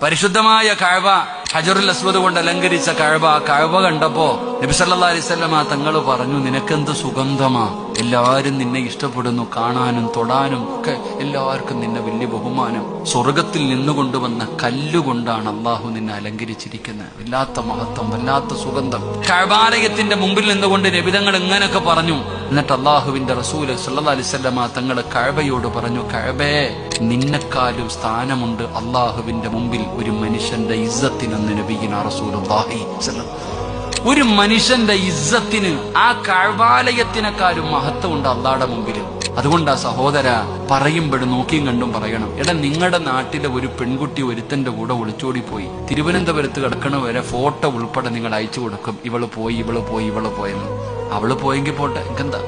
പരിശുദ്ധമായ കഅബ, ഹജറുൽ അസ്വദ് കൊണ്ട് അലങ്കരിച്ച കഅബ, കഅബ കണ്ടപ്പോ നബി സല്ലല്ലാഹു അലൈഹി വസല്ലം തങ്ങൾ പറഞ്ഞു, നിനക്കെന്ത് സുഗന്ധമാ, എല്ലാവരും നിന്നെ ഇഷ്ടപ്പെടുന്നു, കാണാനും തൊടാനും ഒക്കെ എല്ലാവർക്കും നിന്നെ വലിയ ബഹുമാനം. സ്വർഗത്തിൽ നിന്നുകൊണ്ടുവന്ന കല്ലുകൊണ്ടാണ് അള്ളാഹു നിന്നെ അലങ്കരിച്ചിരിക്കുന്നത്. വല്ലാത്ത മഹത്വം, വല്ലാത്ത സുഗന്ധം. കഅബാലയത്തിന്റെ മുമ്പിൽ നിന്നുകൊണ്ട് നബിതങ്ങൾ ഇങ്ങനെയൊക്കെ പറഞ്ഞു. എന്നിട്ട് അള്ളാഹുവിന്റെ റസൂൽ സല്ലല്ലാഹു അലൈഹി വസല്ലം തങ്ങൾ കഅബയോട് പറഞ്ഞു, കഅബേ, നിന്നെക്കാളും സ്ഥാനമുണ്ട് അള്ളാഹുവിന്റെ മുമ്പിൽ ഒരു മനുഷ്യന്റെ ഇസ്സത്തിനെന്ന് നബിയിനാ റസൂലുള്ളാഹി സ്വല്ലല്ലാഹു അലൈഹി വസല്ലം. ഒരു മനുഷ്യന്റെ ഇസ്സത്തിന് ആ കഅബാലയത്തിനെക്കാളും മഹത്വമുണ്ട് അള്ളാഹുടെ മുമ്പിൽ. അതുകൊണ്ടാ സഹോദര, പറയുമ്പോഴും നോക്കിയും കണ്ടും പറയണം. എടാ, നിങ്ങളുടെ നാട്ടിലെ ഒരു പെൺകുട്ടി ഒരുത്തന്റെ കൂടെ ഒളിച്ചോടി പോയി, തിരുവനന്തപുരത്ത് കിടക്കണ വരെ ഫോട്ടോ ഉൾപ്പെടെ നിങ്ങൾ അയച്ചു കൊടുക്കും, ഇവള് പോയി ഇവള് പോയി ഇവള് പോയെന്ന്. അവള് പോയെങ്കിൽ പോട്ടെ, എനിക്കെന്താ.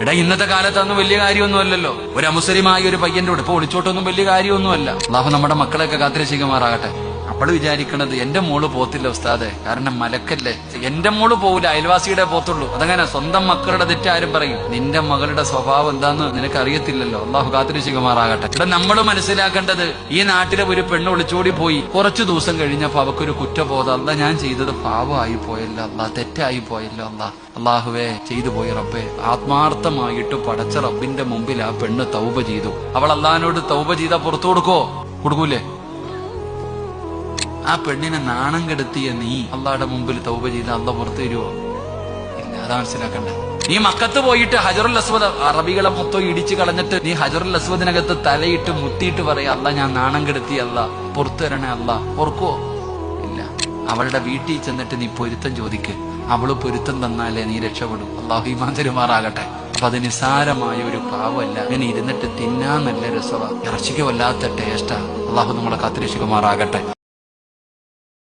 എടാ, ഇന്നത്തെ കാലത്തൊന്നും വലിയ കാര്യമൊന്നുമല്ലല്ലോ ഒരു അമുസ്ലിമായ ഒരു പയ്യന്റെ കൂടെ ഇപ്പൊ ഒളിച്ചോട്ടൊന്നും വലിയ കാര്യമൊന്നുമല്ല. അല്ലാഹു നമ്മുടെ മക്കളെയൊക്കെ കാത്തിരക്ഷിക്കുമാറാകട്ടെ. അപ്പോൾ വിചാരിക്കണത് എന്റെ മോള് പോത്തില്ല ഉസ്താദെ, കാരണം മലക്കല്ലേ. എന്റെ മോള് പോവില്ല, അയൽവാസിയുടെ പോത്തുള്ളൂ. അതങ്ങനെ സ്വന്തം മക്കളുടെ തെറ്റാരും പറയും. നിന്റെ മകളുടെ സ്വഭാവം എന്താന്ന് നിനക്ക് അറിയത്തില്ലല്ലോ. അള്ളാഹു കാത്തിരക്ഷിക്കുമാറാകട്ടെ. ഇവിടെ നമ്മൾ മനസ്സിലാക്കേണ്ടത്, ഈ നാട്ടിലെ ഒരു പെണ്ണ് ഒളിച്ചോടി പോയി, കുറച്ചു ദിവസം കഴിഞ്ഞപ്പോ അവക്കൊരു കുറ്റബോധം, അല്ല ഞാൻ ചെയ്തത് പാവമായി പോയല്ലോ അല്ലാ, തെറ്റായി പോയല്ലോ അല്ലാ, അള്ളാഹുവേ ചെയ്തു പോയി റബ്ബേ. ആത്മാർത്ഥമായിട്ട് പടച്ച റബ്ബിന്റെ മുമ്പിൽ ആ പെണ്ണ് തൗബ ചെയ്തു. അവൾ അള്ളാഹിനോട് തൗബ ചെയ്താ പുറത്തു കൊടുക്കൂലേ? ആ പെണ്ണിനെ നാണം കെടുത്തിയ നീ അള്ളാഹുടെ മുമ്പിൽ തൗബ ചെയ്ത അള്ളാഹ് പുറത്തു തരുവോ? ഇല്ല. അതാ മനസ്സിലാക്കണ്ടേ. നീ മക്കത്ത് പോയിട്ട് ഹജറുൽ അസ്വദ് അറബികളെ മൊത്തം ഇടിച്ചു കളഞ്ഞിട്ട് നീ ഹജറുൽ അസ്വദിനകത്ത് തലയിട്ട് മുത്തിയിട്ട് പറയാ, അല്ല ഞാൻ നാണം കെടുത്തി അല്ല, പുറത്തു തരണേ അല്ല, ഓർക്കുവോ? ഇല്ല. അവളുടെ വീട്ടിൽ ചെന്നിട്ട് നീ പൊരുത്തം ചോദിക്ക്. അവള് പൊരുത്തം തന്നാലേ നീ രക്ഷപ്പെടും. അള്ളാഹു ഈമാൻ തരുമാറാകട്ടെ. അപ്പൊ അത് നിസാരമായ ഒരു പാവമല്ല. ഇങ്ങനെ ഇരുന്നിട്ട് തിന്നാൻ നല്ല രസവാ, ഇറച്ചിക്ക് വല്ലാത്ത ടേസ്റ്റാ. അള്ളാഹു നമ്മളെ കാത്തിരക്ഷിക്കുമാറാകട്ടെ.